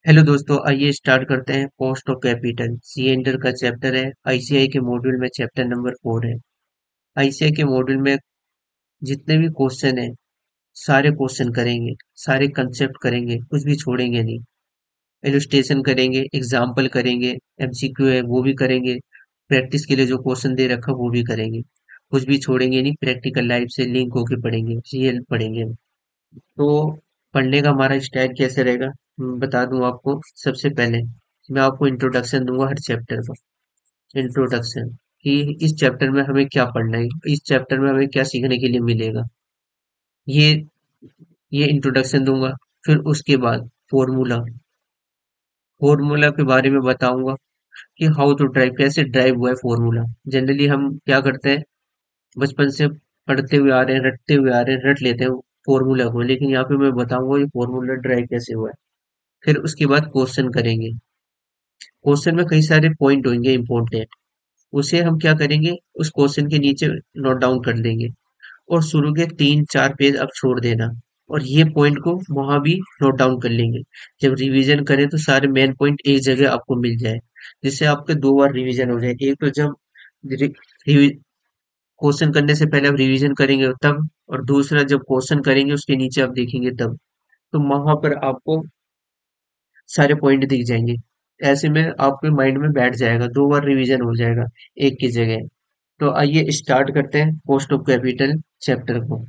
Hello दोस्तों, आइए start करते हैं। Cost of capital C enter का चैप्टर है। आईसीआई के मॉड्यूल में चैप्टर नंबर 4 है। आईसीआई के मॉड्यूल में जितने भी क्वेश्चन हैं सारे क्वेश्चन करेंगे, सारे कंसेप्ट करेंगे, कुछ भी छोड़ेंगे नहीं। इलस्ट्रेशन करेंगे, एग्जाम्पल करेंगे, एमसीक्यू है वो भी करेंगे, प्रैक्टिस के लिए जो क्वेश्चन दे रखा वो भी करेंगे। कुछ भी छोड़ेंगे नहीं, प्रैक्टिकल लाइफ से लिंक होके पढ़ेंगे, रियल पढ़ेंगे। तो पढ़ने का हमारा स्टाइल कैसे रहेगा, मैं बता दूं आपको। सबसे पहले मैं आपको इंट्रोडक्शन दूंगा हर चैप्टर का। इंट्रोडक्शन कि इस चैप्टर में हमें क्या पढ़ना है, इस चैप्टर में हमें क्या सीखने के लिए मिलेगा, ये ये इंट्रोडक्शन दूंगा। फिर उसके बाद फॉर्मूला फॉर्मूला के बारे में बताऊंगा कि हाउ टू ड्राइव, कैसे ड्राइव हुआ है फॉर्मूला। जनरली हम क्या करते हैं, बचपन से पढ़ते हुए आ रहे हैं, रटते हुए आ रहे हैं, रट लेते हैं फॉर्मूला को, लेकिन यहाँ पे मैं बताऊंगा ये फॉर्मूला ड्राइव कैसे हुआ है। फिर उसके बाद क्वेश्चन करेंगे। क्वेश्चन में कई सारे पॉइंट होंगे इंपॉर्टेंट, उसे हम क्या करेंगे, उस क्वेश्चन के नीचे नोट डाउन कर देंगे। और शुरू के 3-4 पेज आप छोड़ देना, और ये पॉइंट को वहां भी नोट डाउन कर लेंगे। जब रिवीजन करें तो सारे मेन पॉइंट एक जगह आपको मिल जाए, जिससे आपके 2 बार रिवीजन हो जाए। एक तो जब क्वेश्चन करने से पहले आप रिवीजन करेंगे तब, और दूसरा जब क्वेश्चन करेंगे उसके नीचे आप देखेंगे तब। तो वहां पर आपको सारे पॉइंट दिख जाएंगे। ऐसे में आपके माइंड में बैठ जाएगा, 2 बार रिवीजन हो जाएगा एक की जगह। तो आइए स्टार्ट करते हैं कॉस्ट ऑफ कैपिटल चैप्टर को।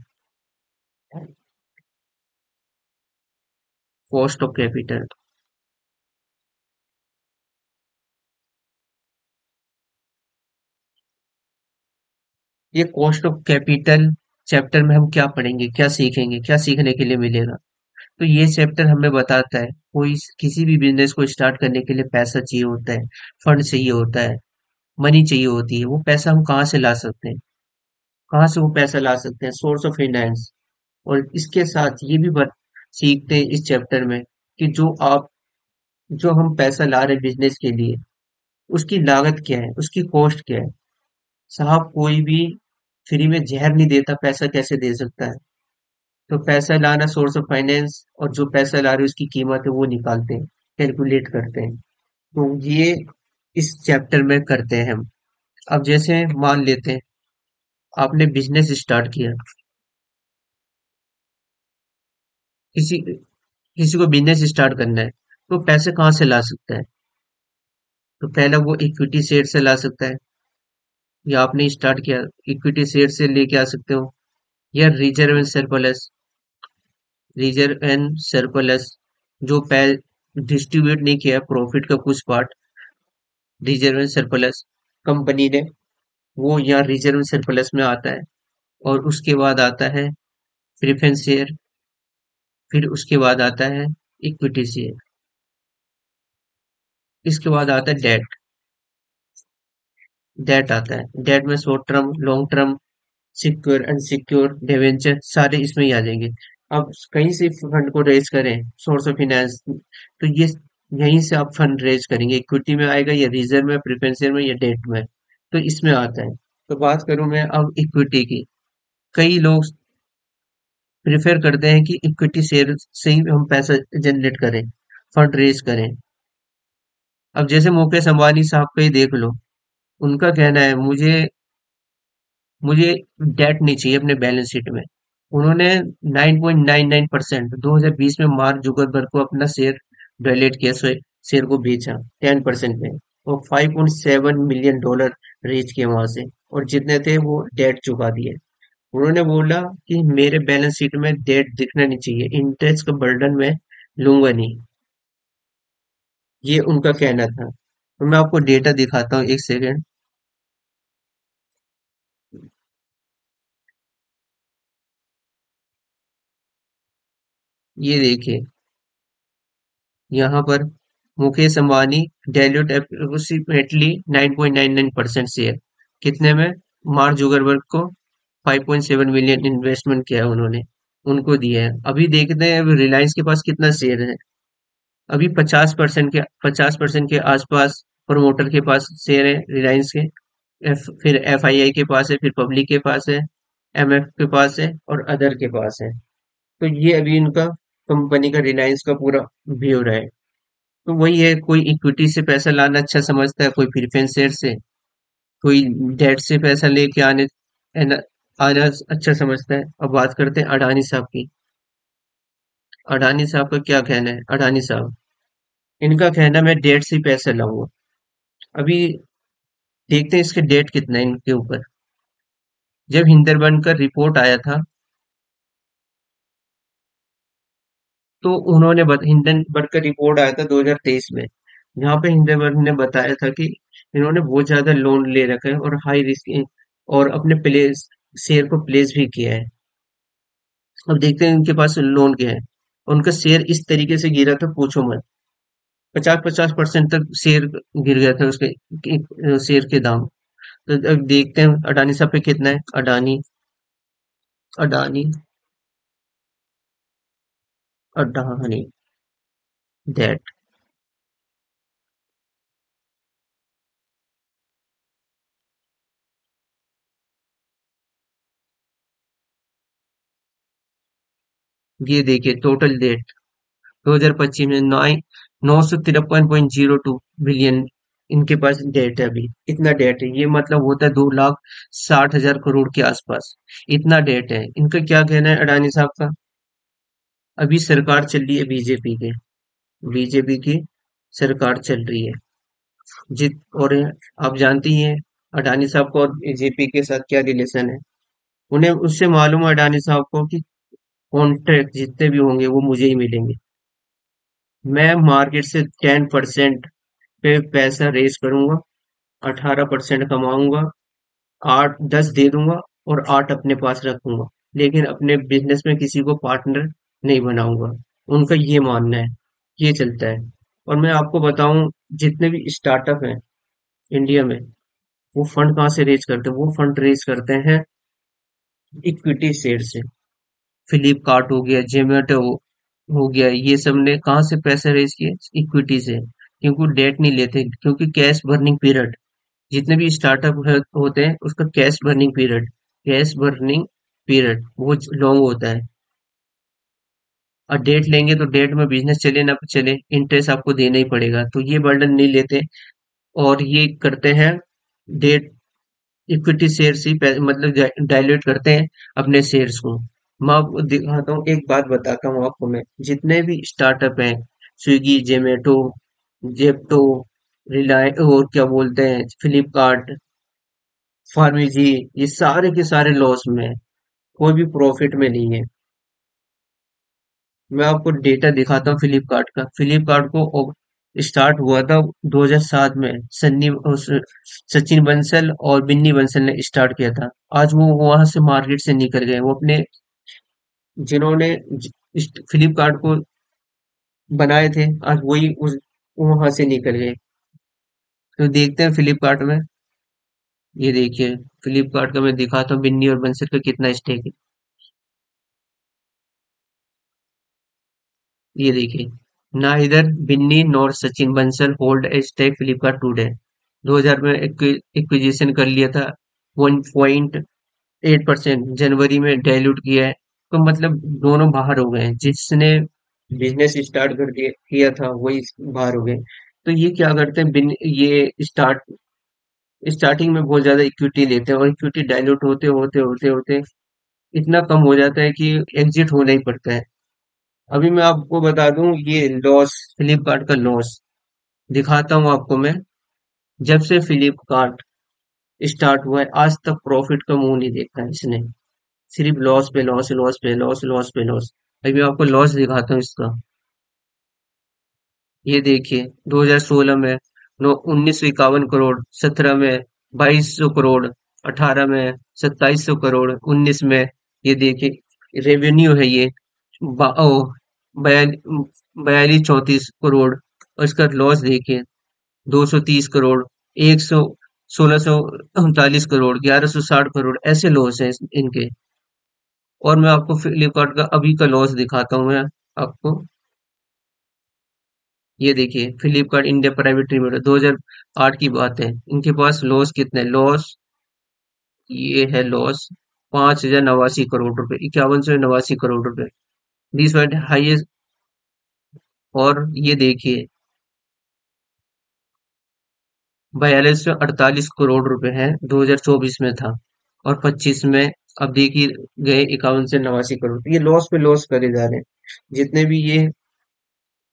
कॉस्ट ऑफ कैपिटल, ये कॉस्ट ऑफ कैपिटल चैप्टर में हम क्या पढ़ेंगे, क्या सीखेंगे, क्या सीखने के लिए मिलेगा। तो ये चैप्टर हमें बताता है कोई किसी भी बिजनेस को स्टार्ट करने के लिए पैसा चाहिए होता है, फंड चाहिए होता है, मनी चाहिए होती है। वो पैसा हम कहाँ से ला सकते हैं, कहाँ से वो पैसा ला सकते हैं, सोर्स ऑफ फाइनेंस। और इसके साथ ये भी सीखते हैं इस चैप्टर में कि जो हम पैसा ला रहे हैं बिजनेस के लिए, उसकी लागत क्या है, उसकी कॉस्ट क्या है। साहब कोई भी फ्री में जहर नहीं देता, पैसा कैसे दे सकता है। तो पैसा लाना, सोर्स ऑफ फाइनेंस, और जो पैसा ला रहे हैं उसकी कीमत है वो निकालते हैं, कैलकुलेट करते हैं। तो ये इस चैप्टर में करते हैं हम। अब जैसे मान लेते हैं आपने बिजनेस स्टार्ट किया, किसी किसी को बिजनेस स्टार्ट करना है, तो पैसे कहाँ से ला सकता है। तो पहला वो इक्विटी शेयर से ला सकता है, या आपने स्टार्ट किया इक्विटी शेयर से लेके आ सकते हो, या रिजर्व एंड सरप्लस जो डिस्ट्रीब्यूट नहीं किया प्रॉफिट का कुछ part, reserve and surplus company ने, वो यहाँ रिजर्व एंड सरप्लस में आता है। और उसके बाद आता है प्रेफरेंस शेयर, फिर उसके बाद आता है इक्विटी शेयर, इसके बाद आता है डेट। डेट आता है, डेट में short term, long term, secure, unsecure, debenture, सारे इसमें ही आ जाएंगे। अब कहीं से फंड को रेज करें, सोर्स ऑफ फाइनेंस, तो ये यहीं से आप फंड रेज करेंगे, इक्विटी में आएगा या रिजर्व में, प्रेफरेंस में, या डेट में। तो इसमें आता है। तो बात करूं मैं अब इक्विटी की। कई लोग प्रेफर करते हैं कि इक्विटी शेयर से ही हम पैसा जनरेट करें, फंड रेज करें। अब जैसे मुकेश अंबानी साहब का ही देख लो, उनका कहना है मुझे मुझे डेट नहीं चाहिए अपने बैलेंस शीट में। उन्होंने 9.99% 2020 में मार्क जुकरबर्ग को अपना शेयर वैलिडेट किया, शेयर को बेचा 10% में, और $5.7 मिलियन रेज किए वहां से, और जितने थे वो डेट चुका दिए। उन्होंने बोला कि मेरे बैलेंस शीट में डेट दिखना नहीं चाहिए, इंटरेस्ट का बर्डन मैं लूंगा नहीं। ये उनका कहना था। तो मैं आपको डेटा दिखाता हूँ, एक सेकेंड। ये देखिए, यहाँ पर Mukesh Ambani dilute approximately 9.99% share, कितने में, मार्क जुगरबर्ग को 5.7 मिलियन इन्वेस्टमेंट किया है उन्होंने, उनको दिया है। अभी देखते हैं अभी रिलायंस के पास कितना शेयर है। अभी 50% के आसपास प्रमोटर के पास शेयर है रिलायंस के। फिर एफआईआई के पास है, फिर पब्लिक के पास है, एमएफ के पास है, और अदर के पास है। तो ये अभी इनका कंपनी का, रिलायंस का पूरा व्यू है। तो वही है, कोई इक्विटी से पैसा लाना अच्छा समझता है, कोई प्रेफरेंस शेयर से, कोई डेट से पैसा लेके आना अच्छा समझता है। अब बात करते हैं अडानी साहब की। अडानी साहब का क्या कहना है? अडानी साहब, इनका कहना है, मैं डेट से ही पैसा लाऊंगा। अभी देखते हैं इसके डेट कितना है इनके ऊपर। जब हिंदरबर्ग का रिपोर्ट आया था, तो हिंडनबर्ग का रिपोर्ट आया था 2023 में, जहाँ पे हिंडनबर्ग ने बताया था कि इन्होंने बहुत ज्यादा लोन ले रखा है और हाई रिस्क, और अपने प्लेस शेयर को प्लेस भी किया है। अब देखते हैं इनके पास लोन क्या है। उनका शेयर इस तरीके से गिरा था, पूछो मत। 50-50% तक शेयर गिर गया था उसके, शेयर के दाम। तो अब देखते हैं अडानी साहब पे कितना है। अडानी, अडानी, अडानी दैट, ये देखिए टोटल डेट 2025 में 953.02 बिलियन इनके पास डेट है। अभी इतना डेट है, ये मतलब होता है 2,60,000 करोड़ के आसपास। इतना डेट है इनका। क्या कहना है अडानी साहब का? अभी सरकार चल रही है बीजेपी के, बीजेपी की सरकार चल रही है। जित और आप जानती ही हैं अडानी साहब को और बीजेपी के साथ क्या रिलेशन है। उन्हें उससे मालूम है अडानी साहब को कि कॉन्ट्रैक्ट जितने भी होंगे वो मुझे ही मिलेंगे। मैं मार्केट से 10% पे पैसा रेज करूंगा, 18% कमाऊंगा, 8-10 दे दूंगा और 8 अपने पास रखूंगा, लेकिन अपने बिजनेस में किसी को पार्टनर नहीं बनाऊंगा। उनका ये मानना है, ये चलता है। और मैं आपको बताऊं, जितने भी स्टार्टअप हैं इंडिया में, वो फंड कहाँ से रेज करते हैं? वो फंड रेज करते हैं इक्विटी शेयर से। फ्लिपकार्ट हो गया, जोमेटो हो गया, ये सब ने कहाँ से पैसे रेज किए? इक्विटी से। क्योंकि डेट नहीं लेते, क्योंकि कैश बर्निंग पीरियड, जितने भी स्टार्टअप होते हैं उसका कैश बर्निंग पीरियड बहुत लॉन्ग होता है। और डेट लेंगे तो डेट में बिजनेस चले ना चले, इंटरेस्ट आपको देना ही पड़ेगा, तो ये बर्डन नहीं लेते। और ये करते हैं डेट, इक्विटी शेयर्स ही मतलब डायल्यूट करते हैं अपने शेयर्स को। मैं आपको दिखाता हूँ, एक बात बताता हूँ आपको। मैं जितने भी स्टार्टअप हैं, स्विगी, जोमेटो, जेप्टो, रिलायंस, और क्या बोलते हैं, फ्लिपकार्ट, फार्मेजी, ये सारे के सारे लॉस में है, कोई भी प्रॉफिट में नहीं है। मैं आपको डेटा दिखाता हूँ फ्लिपकार्ट का। फ्लिपकार्ट को स्टार्ट हुआ था 2007 में, सचिन बंसल और बिन्नी बंसल ने स्टार्ट किया था। आज वो वहां से मार्केट से निकल गए। वो अपने, जिन्होंने फ्लिपकार्ट को बनाए थे, आज वही उस वहां से निकल गए। तो देखते हैं फ्लिपकार्ट में, ये देखिए फ्लिपकार्ट का मैं दिखाता हूँ, बिन्नी और बंसल का कितना स्टेक है। ये देखिए, neither Binny nor Sachin Bansal hold a stake Flipkart today. 2000 में एक्विजिशन कर लिया था, 1.8% जनवरी में डाइल्यूट किया है। तो मतलब दोनों बाहर हो गए हैं, जिसने बिजनेस स्टार्ट कर दिया किया था वही बाहर हो गए। तो ये क्या करते हैं, ये स्टार्टिंग में बहुत ज्यादा इक्विटी लेते हैं, और इक्विटी डाइल्यूट होते होते होते होते इतना कम हो जाता है कि एग्जिट होना ही पड़ता है। अभी मैं आपको बता दूं, ये लॉस, फ्लिपकार्ट का लॉस दिखाता हूँ आपको मैं। जब से फ्लिपकार्ट स्टार्ट हुआ है, आज तक प्रॉफिट का मुंह नहीं देखा है इसने। सिर्फ लॉस पे लॉस, लॉस पे लॉस, लॉस पे लॉस। अभी मैं आपको लॉस दिखाता हूँ इसका। ये देखिए 2016 में 1951 करोड़, 17 में 2200 करोड़, 18 में 2700 करोड़, 19 में ये देखिए रेवेन्यू है ये, 4234 करोड़। और इसका लॉस देखिए 230 करोड़, 1639 करोड़, 1160 करोड़, ऐसे लॉस है इनके। और मैं आपको फ्लिपकार्ट का अभी का लॉस दिखाता हूँ मैं आपको। ये देखिए फ्लिपकार्ट इंडिया प्राइवेट लिमिटेड 2008 की बात है, इनके पास लॉस कितने, लॉस, ये है लॉस 5,089 करोड़ रुपए, 51,089 करोड़ रुपए, 20% हाईएस्ट। और ये देखिए 4248 करोड़ रुपए है, 2024 में था। और 25 में अब देखिए गए 51 से 89 करोड़। ये लॉस पे लॉस करे जा रहे हैं। जितने भी ये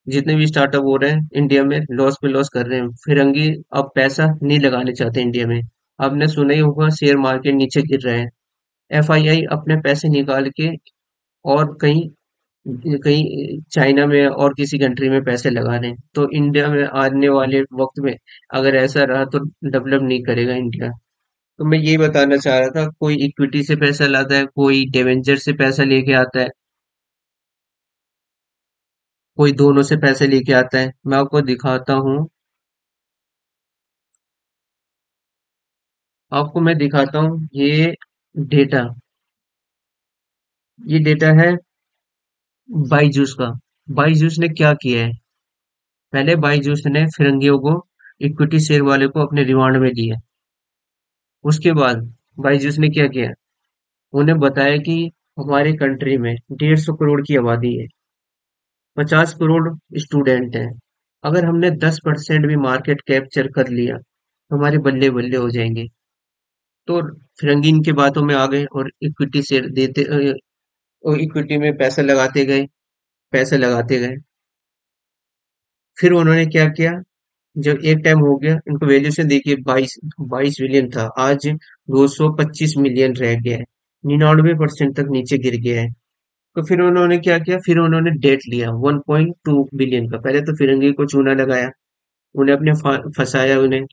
जितने भी स्टार्टअप हो रहे हैं इंडिया में, लॉस पे लॉस कर रहे हैं। फिरंगी अब पैसा नहीं लगाने चाहते इंडिया में। आपने सुना ही होगा शेयर मार्केट नीचे गिर रहे हैं। एफआईआई अपने पैसे निकाल के और कहीं कहीं चाइना में और किसी कंट्री में पैसे लगा रहे हैं। तो इंडिया में आने वाले वक्त में अगर ऐसा रहा तो डेवलप नहीं करेगा इंडिया। तो मैं यही बताना चाह रहा था, कोई इक्विटी से पैसा लाता है, कोई डिवेंचर से पैसा लेके आता है, कोई दोनों से पैसे लेके आता है। मैं आपको दिखाता हूँ, आपको मैं दिखाता हूँ ये डेटा। ये डेटा है बाईजूस का। बाईजूस ने क्या किया है? पहले बाईजूस ने फिरंगियों को, इक्विटी शेयर वाले को अपने रिमांड में लिया। उसके बाद बाईजूस ने क्या किया? उन्हें बताया कि हमारे कंट्री में 150 करोड़ की आबादी है, 50 करोड़ स्टूडेंट हैं। अगर हमने 10% भी मार्केट कैप्चर कर लिया तो हमारे बल्ले बल्ले हो जाएंगे। तो फिरंगी इनके बातों में आ गए और इक्विटी शेयर देते, और इक्विटी में पैसा लगाते गए, पैसे लगाते गए। फिर उन्होंने क्या किया? जब एक टाइम हो गया, इनको वैल्यूएशन देखिए, 22 22 मिलियन था, आज 225 मिलियन रह गया है। 99% तक नीचे गिर गया है। तो फिर उन्होंने क्या किया? फिर उन्होंने डेट लिया 1.2 बिलियन का। पहले तो फिरंगी को चूना लगाया, उन्हें अपने फंसाया उन्हें।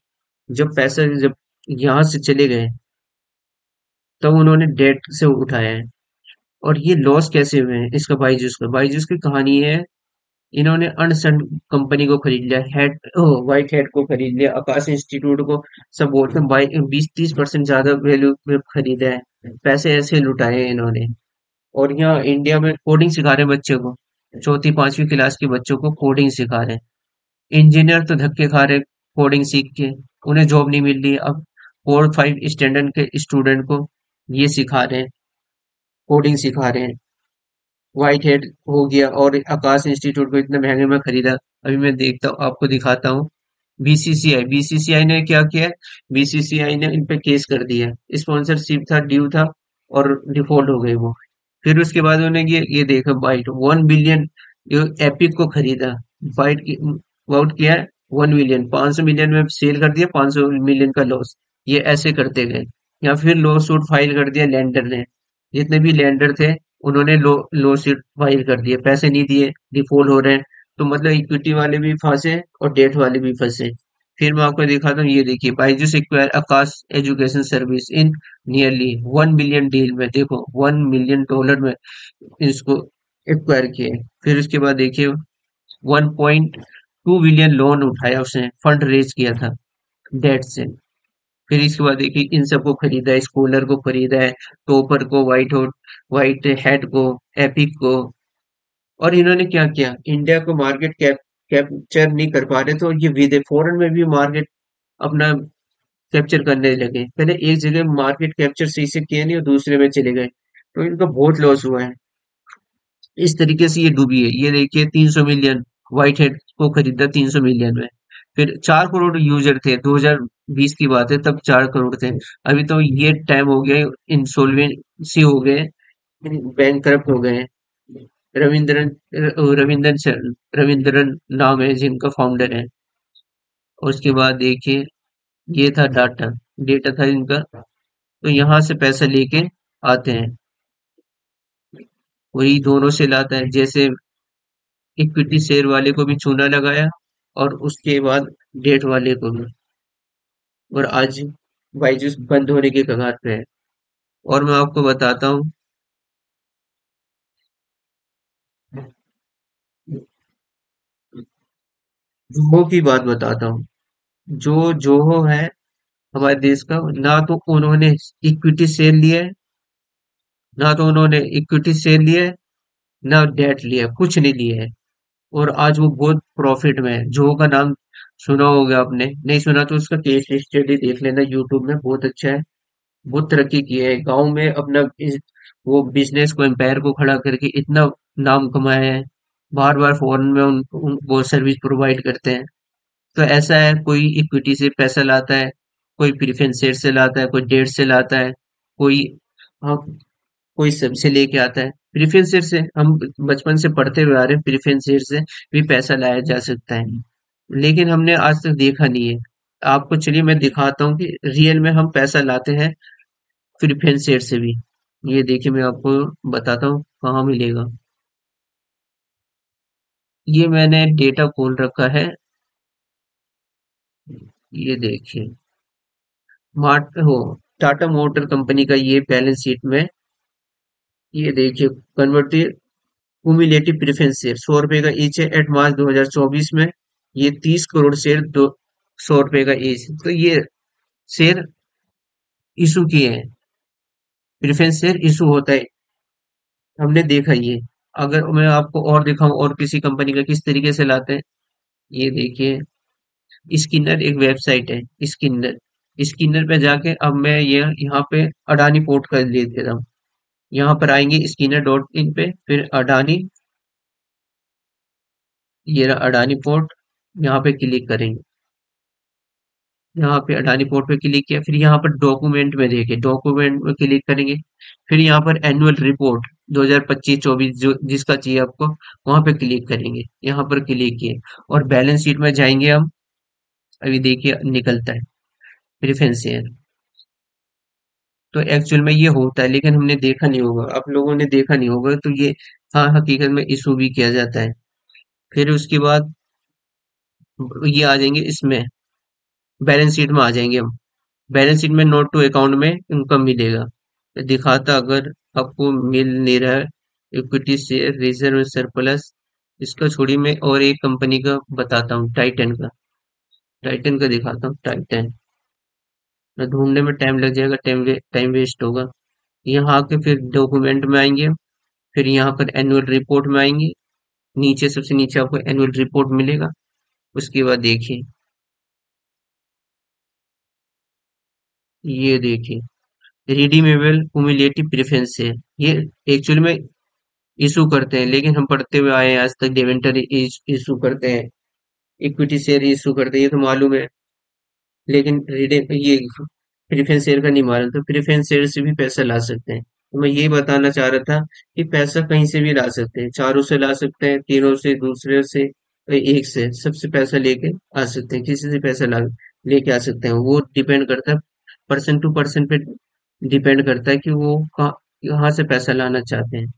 जब पैसा जब यहाँ से चले गए, तब उन्होंने डेट से उठाया है। और ये लॉस कैसे हुए हैं इसका? बाईजूस की कहानी है। इन्होंने अनसन कंपनी को खरीद लिया, हेड व्हाइट हेड को खरीद लिया, आकाश इंस्टीट्यूट को, सब बोलते हैं 20-30% ज्यादा वैल्यू में खरीदा है। पैसे ऐसे लुटाए हैं इन्होंने। और यहाँ इंडिया में कोडिंग सिखा रहे हैं बच्चों को, चौथी पांचवी क्लास के बच्चों को कोडिंग सिखा रहे हैं। इंजीनियर तो धक्के खा रहे कोडिंग सीख के, उन्हें जॉब नहीं मिल रही। अब 4 5 स्टैंडर्ड के स्टूडेंट को ये सिखा रहे हैं, कोडिंग सिखा रहे हैं। व्हाइट हेड हो गया और आकाश इंस्टीट्यूट को इतने महंगे में खरीदा। अभी मैं देखता हूँ, आपको दिखाता हूँ। बीसीसीआई ने क्या किया? बीसीसीआई ने इन पे केस कर दिया। स्पॉन्सरशिप था, ड्यू था, और डिफॉल्ट हो गए वो। फिर उसके बाद उन्होंने ये देखा, बाइट 1 बिलियन, एपिक को खरीदा। बाइट की आउट किया 1 बिलियन, 500 मिलियन में सेल कर दिया, 500 मिलियन का लॉस। ये ऐसे करते गए। या फिर लॉ सूट फाइल कर दिया लैंडर ने। जितने भी लैंडर थे, उन्होंने लो सीट फाइल कर दिए, पैसे नहीं दिए, डिफॉल्ट हो रहे हैं। तो मतलब इक्विटी वाले भी फंसे और डेट वाले भी फंसे। फिर मैं आपको दिखाता हूँ, ये देखिए, Byju's acquire Akash education service in nearly 1 billion deal में, देखो $1 मिलियन में इसको एक्वायर किए। फिर उसके बाद देखिए 1.2 बिलियन लोन उठाया, उसने फंड रेज किया था डेट से। फिर इसके बाद देखिए इन सबको खरीदा है, स्कूलर को खरीदा है, टॉपर को, व्हाइट हेड को, एपिक को। और इन्होंने क्या किया? इंडिया को मार्केट कैप्चर नहीं कर पा रहे, तो ये विदे फॉरेन में भी मार्केट अपना कैप्चर करने लगे। पहले एक जगह मार्केट कैप्चर सही से किया नहीं और दूसरे में चले गए, तो इनका बहुत लॉस हुआ है। इस तरीके से ये डूबी है। ये देखिए 300 मिलियन, व्हाइट हेड को खरीदा 300 मिलियन में। फिर 4 करोड़ यूजर थे, 2020 की बात है, तब 4 करोड़ थे। अभी तो ये टाइम हो गया, इंसॉल्वेंसी हो गए, बैंक करप्ट हो गए हैं। रविंद्रन रविंद्रन नाम है जिनका फाउंडर है। और उसके बाद देखिए ये था डेटा था इनका। तो यहाँ से पैसा लेके आते हैं, वही दोनों से लाता है। जैसे इक्विटी शेयर वाले को भी चूना लगाया, और उसके बाद डेट वाले को भी। और आज बाईजूस बंद होने के कगार पे है। और मैं आपको बताता हूँ, जोहो की बात बताता हूँ। जो जोहो है हमारे देश का, ना तो उन्होंने इक्विटी शेयर लिया है, ना तो उन्होंने इक्विटी शेयर लिया है, ना डेट लिया है, कुछ नहीं लिया है। और आज वो बहुत प्रॉफिट में है। जोहो का नाम सुना होगा आपने, नहीं सुना तो उसका केस स्टडी देख लेना, यूट्यूब में बहुत अच्छा है। बहुत तरक्की की है गांव में अपना वो बिजनेस को, एम्पायर को खड़ा करके इतना नाम कमाया है। बार बार फॉरेन में वो सर्विस प्रोवाइड करते हैं। तो ऐसा है, कोई इक्विटी से पैसा लाता है, कोई प्रेफरेंस शेयर से लाता है, कोई डेट से लाता है, कोई हाँ, कोई सबसे लेके आता है। प्रेफरेंस शेयर से हम बचपन से पढ़ते हुए आ रहे हैं, प्रेफरेंस शेयर से भी पैसा लाया जा सकता है, लेकिन हमने आज तक देखा नहीं है। आपको चलिए मैं दिखाता हूँ कि रियल में हम पैसा लाते हैं प्रेफरेंस शेयर से भी। ये देखिए मैं आपको बताता हूँ कहाँ मिलेगा। ये मैंने डेटा खोल रखा है, ये देखिए, मार्ट हो टाटा मोटर कंपनी का ये बैलेंस शीट में, ये देखिए, कन्वर्टेड क्यूमुलेटिव प्रेफरेंस शेयर 100 रुपए का ईच है एट मार्च 2024 में। ये 30 करोड़ शेयर, दो 100 रुपए का ईच, तो ये शेयर इशू किए हैं। प्रेफरेंस शेयर इशू होता है, हमने देखा ये। अगर मैं आपको और दिखाऊं और किसी कंपनी का किस तरीके से लाते हैं, ये देखिए, स्किनर एक वेबसाइट है, स्किनर। स्किनर पे जाके अब मैं ये यहाँ पे अडानी पोर्ट कर ले देता हूँ। यहाँ पर आएंगे स्किनर डॉट इन पे, फिर अडानी, ये रहा अडानी पोर्ट, यहाँ पे क्लिक करेंगे। यहाँ पे अडानी पोर्ट पे क्लिक किया, फिर यहाँ पर डॉक्यूमेंट में देखे, डॉक्यूमेंट में क्लिक करेंगे। फिर यहाँ पर एनुअल रिपोर्ट 2025-24 जो जिसका चाहिए आपको, वहां पे क्लिक करेंगे। यहाँ पर क्लिक किए और बैलेंस शीट में जाएंगे हम। अभी देखिए निकलता है प्रेफरेंस शेयर। तो एक्चुअल में ये होता है, लेकिन हमने देखा नहीं होगा, आप लोगों ने देखा नहीं होगा, तो ये हाँ हकीकत में इशू भी किया जाता है। फिर उसके बाद ये आ जाएंगे इसमें, बैलेंस शीट में आ जाएंगे हम। बैलेंस शीट में नोट टू अकाउंट में इनकम मिलेगा, दिखाता अगर आपको मिल नहीं रहा है। इक्विटी शेयर रिजर्व सरप्लस, इसका छोड़ी मैं और एक कंपनी का बताता हूँ, टाइटन का। टाइटन का दिखाता हूँ, टाइटन। मैं ढूंढने में टाइम लग जाएगा, टाइम वेस्ट होगा। यहाँ आके फिर डॉक्यूमेंट में आएंगे, फिर यहाँ पर एनुअल रिपोर्ट में आएंगे। नीचे सबसे नीचे आपको एनुअल रिपोर्ट मिलेगा। उसके बाद देखिए, ये देखिए, रिडीमेबल क्यूमुलेटिव प्रेफरेंस है। ये एक्चुअल में इशू करते हैं, लेकिन हम पढ़ते हुए आए हैं आज तक, डिवेंटर इशू करते हैं, इक्विटी शेयर इशू करते हैं, ये तो मालूम है। लेकिन ये प्रेफरेंस शेयर का नहीं मालूम, तो प्रेफरेंस शेयर से भी पैसा ला सकते हैं। तो मैं ये बताना चाह रहा था कि पैसा कहीं से भी ला सकते हैं, चारों से ला सकते हैं, तीनों से, दूसरे से, एक से, सबसे पैसा लेके आ सकते हैं, किसी से पैसा ला लेके आ सकते हैं। वो डिपेंड करता है, पर्सन टू पर्सन पे डिपेंड करता है कि वो कहाँ से पैसा लाना चाहते हैं।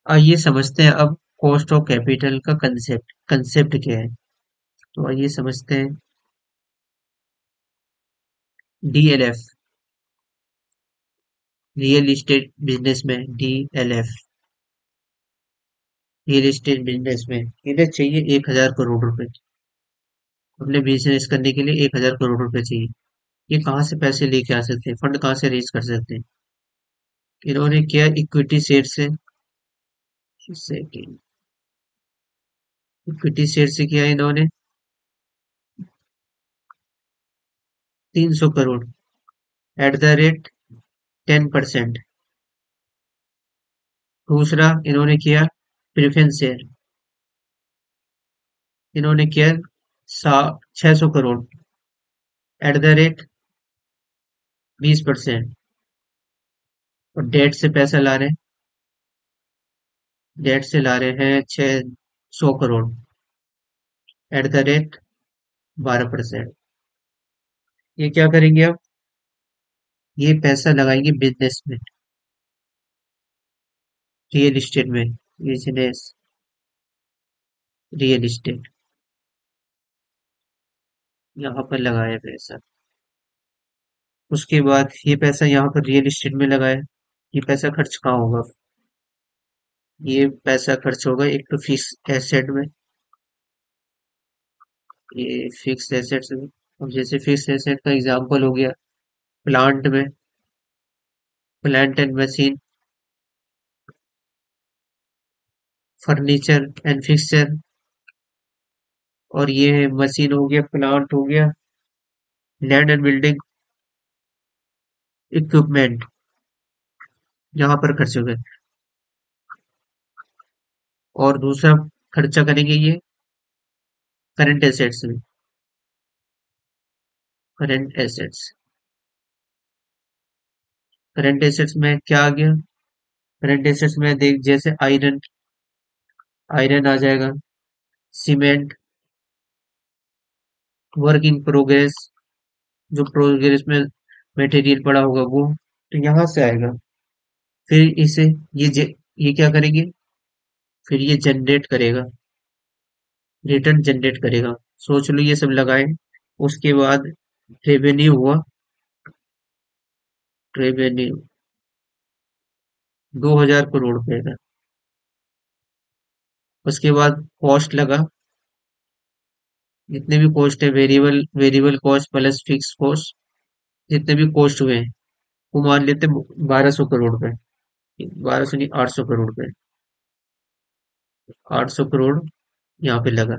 आइए समझते हैं अब कॉस्ट ऑफ कैपिटल का कंसेप्ट कंसेप्ट क्या है। तो आइए समझते हैं। डीएलएफ, रियल इस्टेट बिजनेस में डीएलएफ, रियल एस्टेट बिजनेस में इन्हें चाहिए 1,000 करोड़ रुपए। अपने बिजनेस करने के लिए 1,000 करोड़ रुपए चाहिए। ये कहाँ से पैसे लेके आ सकते हैं, फंड कहाँ से रेज कर सकते हैं? इन्होंने किया इक्विटी शेयर से, इक्विटी शेयर से किया इन्होंने 300 करोड़, एट द रेट 10%। दूसरा इन्होंने किया प्रेफरेंस शेयर, इन्होंने किया 600 करोड़, एट द रेट 20%। और डेट से पैसा ला रहे हैं, डेट से ला रहे हैं 600 करोड़, एट द रेट 12%। ये क्या करेंगे अब, ये पैसा लगाएंगे बिजनेस में, रियल इस्टेट में, बिजनेस, रियल इस्टेट, यहाँ पर लगाया पैसा। उसके बाद ये पैसा यहाँ पर रियल इस्टेट में लगाया, ये पैसा खर्च कहाँ होगा? ये पैसा खर्च होगा एक तो फिक्स एसेट में, ये फिक्स एसेट्स में। अब जैसे फिक्स एसेट का एग्जांपल हो गया प्लांट में, plant and machine, furniture and fixture. और ये मशीन हो गया, प्लांट हो गया, लैंड एंड बिल्डिंग इक्विपमेंट, यहाँ पर खर्च हो गए। और दूसरा खर्चा करेंगे ये करंट एसेट्स में, करंट एसेट्स, करंट एसेट्स में क्या आ गया? करंट एसेट्स में देख, जैसे आयरन, आयरन आ जाएगा, सीमेंट, वर्क इन प्रोग्रेस, जो प्रोग्रेस में मटेरियल पड़ा होगा वो, तो यहाँ से आएगा। फिर इसे ये क्या करेंगे, फिर ये जनरेट करेगा, रिटर्न जनरेट करेगा। सोच लो ये सब लगाए, उसके बाद रेवेन्यू हुआ, रेवेन्यू 2000 करोड़ रुपए का। उसके बाद कॉस्ट लगा, जितने भी कॉस्ट है, variable variable cost plus fix cost, जितने भी कॉस्ट हुए हैं वो मान लेते 1200 करोड़ रुपए, 1200 नहीं, 800 करोड़ रुपए, 800 करोड़ यहाँ पे लगा।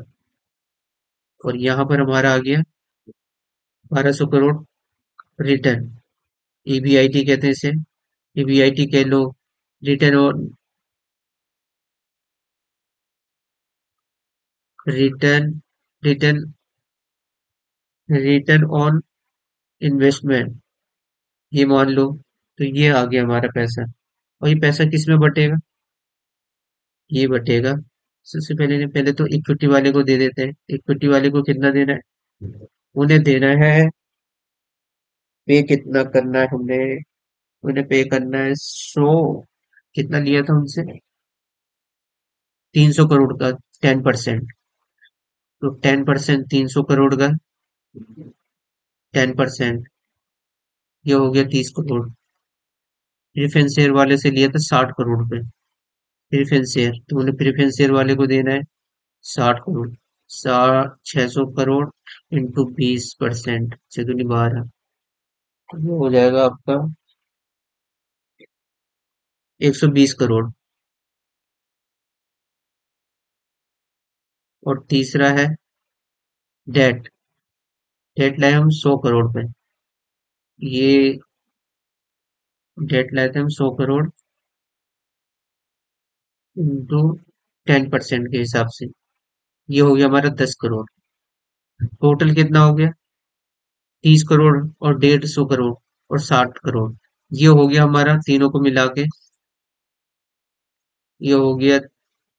और यहाँ पर हमारा आ गया 1200 करोड़ रिटर्न, ईबीआईटी कहते हैं इसे, ईबीआईटी कह लो, रिटर्न और return, return, return on investment, ये मान लो। तो ये आ गया हमारा पैसा। और ये पैसा किस में बटेगा? ये बटेगा, सबसे पहले ने पहले तो इक्विटी वाले को दे देते हैं। इक्विटी वाले को कितना देना है? उन्हें देना है, पे कितना करना है हमने, उन्हें पे करना है 100, कितना लिया था उनसे? 300 करोड़ का 10%। तो 10%, 300 करोड़ का 10%, ये हो गया 30 करोड़। प्रेफरेंस शेयर वाले से लिया था 60 करोड़ रुपए, प्रेफरेंस शेयर, तो उन्हें प्रेफरेंस शेयर वाले को देना है 60 करोड़। 600 करोड़ इंटू 20%, चौदह 12, तो ये हो जाएगा आपका 120 करोड़। और तीसरा है डेट, डेट लाए हम 100 करोड़ पे, ये डेट लाए थे हम 100 करोड़ इंटू 10% के हिसाब से, ये हो गया हमारा 10 करोड़। टोटल कितना हो गया? 30 करोड़ और 150 करोड़ और 60 करोड़, ये हो गया हमारा तीनों को मिला के, ये हो गया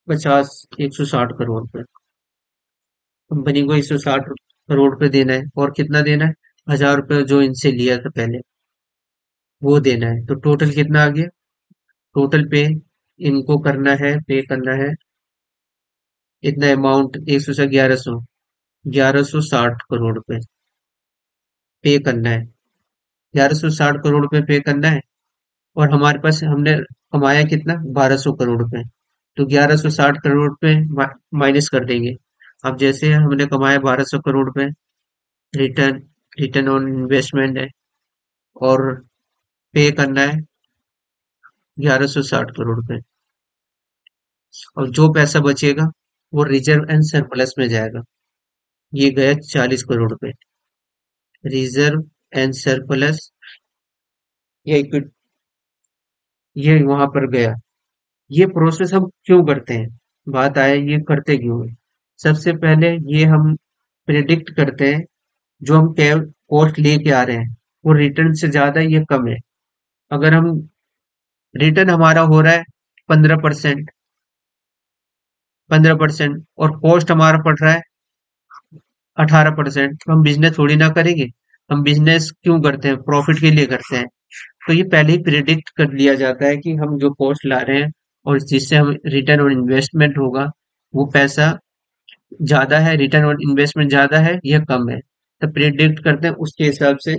160 करोड़ पे। कंपनी को 160 करोड़ पे देना है, और कितना देना है? 1000 रुपये जो इनसे लिया था पहले, वो देना है। तो टोटल कितना आ गया? टोटल पे इनको करना है, पे करना है इतना अमाउंट, 100 से 1100, 1160 करोड़ रुपए पे करना है, 1160 करोड़ रुपए पे करना है। और हमारे पास हमने कमाया कितना? 1200 करोड़ रुपए। तो 1160 करोड़ रुपए माइनस कर देंगे। अब जैसे हमने कमाया 1200 करोड़ रुपए, रिटर्न, रिटर्न ऑन इन्वेस्टमेंट है, और पे करना है 1160 करोड़ रुपए, और जो पैसा बचेगा वो रिजर्व एंड सरप्लस में जाएगा। ये गया 40 करोड़ रुपए, रिजर्व एंड सरप्लस, ये ये वहां पर गया। ये प्रोसेस हम क्यों करते हैं? बात आया ये करते क्यों है? सबसे पहले ये हम प्रिडिक्ट करते हैं, जो हम कॉस्ट लेके आ रहे हैं वो रिटर्न से ज्यादा है या कम है। अगर हम, रिटर्न हमारा हो रहा है 15%, 15%, और कॉस्ट हमारा पड़ रहा है 18%, तो हम बिजनेस थोड़ी ना करेंगे। हम बिजनेस क्यों करते हैं? प्रॉफिट के लिए करते हैं। तो ये पहले ही प्रिडिक्ट कर लिया जाता है कि हम जो कॉस्ट ला रहे हैं और जिससे हम रिटर्न और इन्वेस्टमेंट होगा, वो पैसा ज्यादा है, रिटर्न और इन्वेस्टमेंट ज्यादा है या कम है, तो प्रिडिक्ट करते हैं, उसके हिसाब से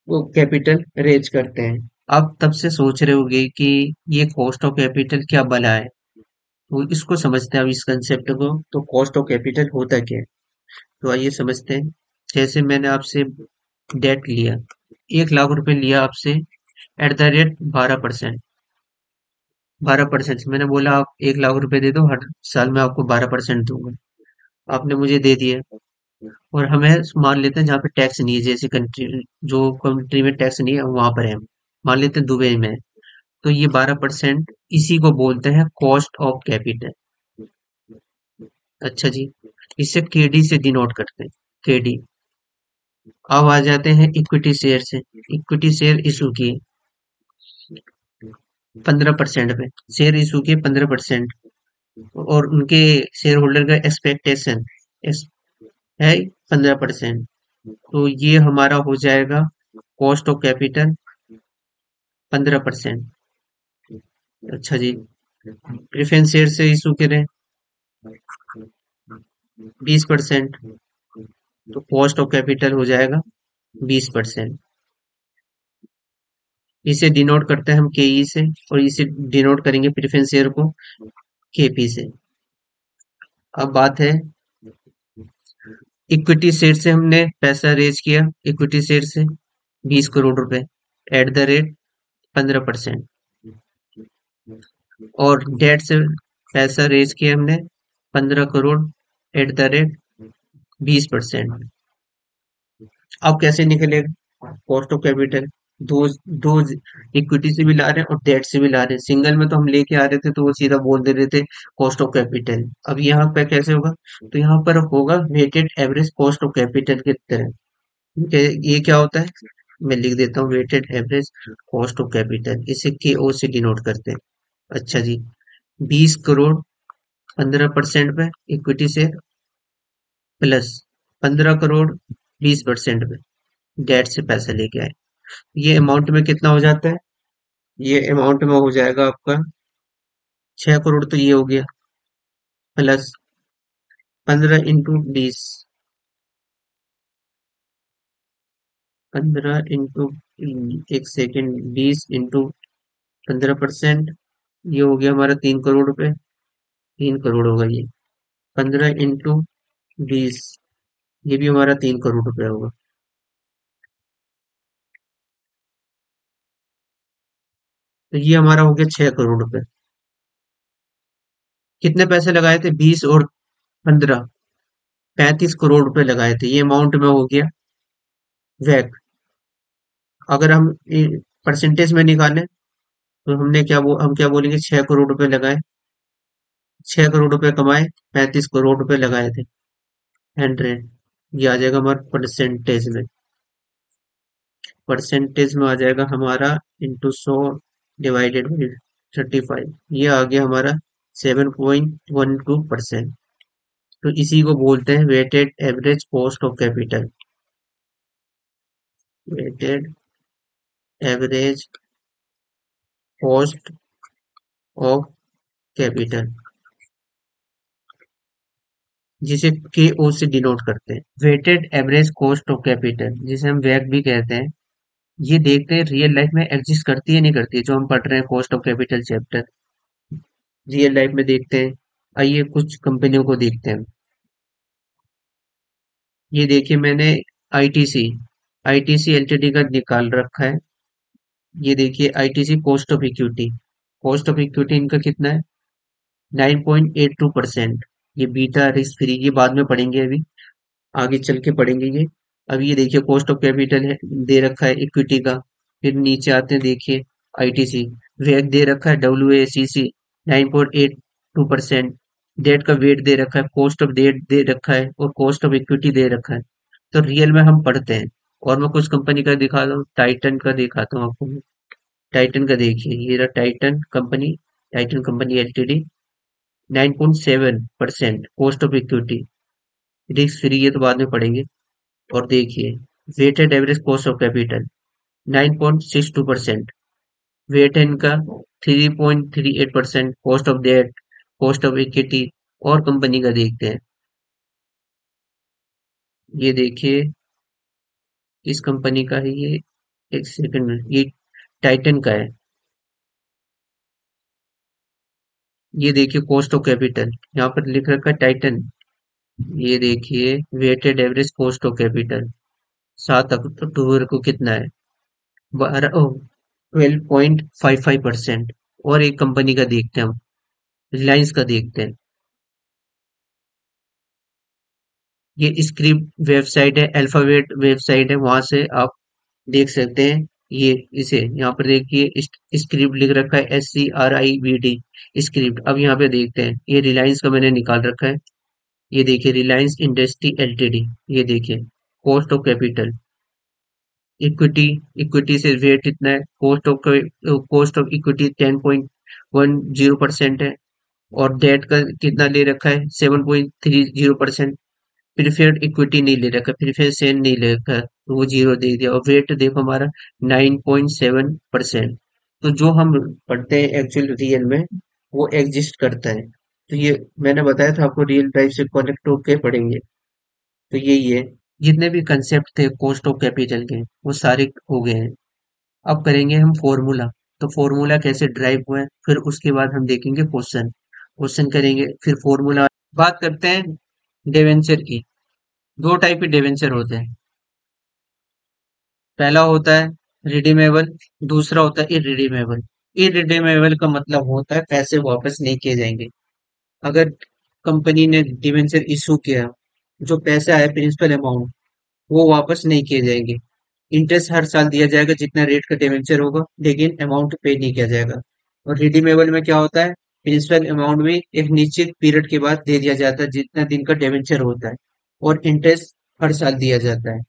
वो कैपिटल रेज करते हैं। आप तब से सोच रहे होंगे कि ये कॉस्ट ऑफ कैपिटल क्या बला है, तो इसको समझते हैं अब इस कंसेप्ट को। तो कॉस्ट ऑफ कैपिटल होता क्या है, तो आइए समझते हैं। जैसे मैंने आपसे डेट लिया, 1 लाख रुपए लिया आपसे, एट द रेट 12%, 12% मैंने बोला आप 1 लाख रुपए दे दो, हर साल में आपको 12% दूंगा। आपने मुझे दे दिया। और हमें मान लेते हैं जहाँ पे टैक्स नहीं है, जैसे कंट्री, जो कंट्री में टैक्स नहीं है वहां पर है हम, मान लेते हैं दुबई में है, तो ये 12% इसी को बोलते हैं कॉस्ट ऑफ कैपिटल। अच्छा जी, इसे केडी से डिनोट करते हैं, केडी। अब आ जाते हैं इक्विटी शेयर से। इक्विटी शेयर इशू किए 15% पे, शेयर इशू किए 15%, और उनके शेयर होल्डर का एक्सपेक्टेशन है 15%। तो ये हमारा हो जाएगा कॉस्ट ऑफ कैपिटल 15%। अच्छा जी, प्रेफरेंस शेयर से इशू करें 20%, तो कॉस्ट ऑफ कैपिटल हो जाएगा 20%। इसे डिनोट करते हैं हम केई से, और इसे डिनोट करेंगे प्रेफरेंस शेयर को केपी से। अब बात है इक्विटी शेयर से, हमने पैसा रेज किया इक्विटी शेयर से 20 करोड़ रुपए एट द रेट 15%, और डेट से पैसा रेज किया हमने 15 करोड़ एट द रेट 20%। अब कैसे निकलेगा कॉस्ट ऑफ कैपिटल? दो दो इक्विटी से भी ला रहे हैं और डेट से भी ला रहे हैं। सिंगल में तो हम लेके आ रहे थे तो वो सीधा बोल दे रहे थे कॉस्ट ऑफ कैपिटल। अब यहाँ पे कैसे होगा? तो यहाँ पर होगा weighted average cost of capital की तरह। ठीक है, ये क्या होता है? मैं लिख देता हूँ weighted average cost of capital, इसे के ओ से डिनोट करते हैं। अच्छा जी, 20 करोड़ 15% पे इक्विटी से, प्लस 15 करोड़ 20% पे डेट से पैसा लेके आए। ये अमाउंट में कितना हो जाता है? ये अमाउंट में हो जाएगा आपका 6 करोड़, तो ये हो गया, प्लस 15 × 20, 15 एक सेकेंड, 20 × 15%, ये हो गया हमारा 3 करोड़ रुपए। 3 करोड़ होगा ये, 15 × 20, ये भी हमारा 3 करोड़ रुपए होगा। तो ये हमारा हो गया 6 करोड़ रुपए। कितने पैसे लगाए थे? 20 और 15, 35 करोड़ रुपए लगाए थे। ये अमाउंट में हो गया वैक। अगर हम परसेंटेज में निकालें तो हम क्या बोलेंगे? 6 करोड़ रुपए लगाए, 6 करोड़ रुपए कमाए, 35 करोड़ रुपए लगाए थे, 100। ये आ जाएगा हमारा परसेंटेज में। परसेंटेज में आ जाएगा हमारा इंटू 100 डिवाइडेड बाई 35। ये आ गया हमारा 7.12%। तो इसी को बोलते हैं weighted average cost of capital. Weighted average cost of capital, जिसे के ओ से डिनोट करते हैं। Weighted average cost of capital, जिसे हम वैक भी कहते हैं, ये देखते हैं रियल लाइफ में एग्जिस्ट करती है नहीं करती है। जो हम पढ़ रहे हैं cost of capital chapter, real life में देखते हैं। आइए कुछ कंपनियों को देखते हैं। ये देखिए, मैंने आईटीसी आईटीसी एलटीडी का निकाल रखा है। ये देखिए ITC cost of equity, cost of equity इनका कितना है? 9.82%। ये बीटा रिस्क फ्री, ये बाद में पढ़ेंगे, अभी आगे चल के पढ़ेंगे ये। अब ये देखिए कॉस्ट ऑफ कैपिटल है, दे रखा है इक्विटी का। फिर नीचे आते हैं, देखिए आईटीसी वेट दे रखा है, W A C C 9.82%। Debt का वेट दे रखा है, कॉस्ट ऑफ डेट दे रखा है, और कॉस्ट ऑफ इक्विटी दे रखा है। तो रियल में हम पढ़ते हैं। और मैं कुछ कंपनी का दिखाता हूँ, टाइटन का दिखाता हूँ आपको। टाइटन का देखिए, ये रहा Titan company, Titan company LTD, 9.7% cost of equity, risk free, ये तो बाद में पढ़ेंगे। और देखिए weighted average cost of capital 9.62%, weight है इनका 3.38%, cost of debt, cost of equity. और कंपनी का देखते हैं, ये देखिए इस कंपनी का है ये, एक सेकंड, ये टाइटन का है। ये देखिए कॉस्ट ऑफ कैपिटल, यहाँ पर लिख रखा है टाइटन। ये देखिए weighted average cost of capital 7 अक्टूबर को कितना है? 12.55%। और एक कंपनी का देखते हैं हम, रिलायंस का देखते हैं। ये स्क्रिप्ट वेबसाइट है, अल्फाबेट वेबसाइट है, वहां से आप देख सकते हैं। ये इसे यहाँ पर देखिए स्क्रिप्ट लिख रखा है, SCRIBD स्क्रिप्ट। अब यहाँ पे देखते हैं, ये रिलायंस का मैंने निकाल रखा है। ये देखिए रिलायंस इंडस्ट्री एलटीडी, ये देखिए cost of capital, equity, equity से रेट इतना है, कॉस्ट ऑफ इक्विटी 10.10% है, और डेट का कितना ले रखा है 7.30%। प्रीफेर्ड इक्विटी नहीं ले रखा, प्रीफेर्ड शेयर नहीं ले रखा है, तो वो जीरो दे दिया, और रेट देखो हमारा 9.7%। तो जो हम पढ़ते हैं एक्चुअल रियल में वो एग्जिस्ट करता है। तो ये मैंने बताया था आपको, रियल लाइफ से कनेक्ट होके पढ़ेंगे। तो यही है, जितने भी कंसेप्ट थे कॉस्ट ऑफ कैपिटल के वो सारे हो गए हैं। अब करेंगे हम फॉर्मूला। तो फॉर्मूला कैसे ड्राइव हुआ है, फिर उसके बाद हम देखेंगे क्वेश्चन, क्वेश्चन करेंगे फिर फॉर्मूला। बात करते हैं डिवेंचर की। दो टाइप के डिवेंचर होते हैं, पहला होता है रिडीमेबल, दूसरा होता है इरिडीमेबल। इरिडीमेबल का मतलब होता है पैसे वापस नहीं किए जाएंगे। अगर कंपनी ने डिवेंचर इशू किया, जो पैसा है प्रिंसिपल अमाउंट वो वापस नहीं किए जाएंगे। इंटरेस्ट हर साल दिया जाएगा जितना रेट का डिवेंचर होगा, लेकिन अमाउंट पे नहीं किया जाएगा। और रिडीमेबल में क्या होता है, प्रिंसिपल अमाउंट भी एक निश्चित पीरियड के बाद दे दिया जाता है जितना दिन का डिवेंचर होता है, और इंटरेस्ट हर साल दिया जाता है।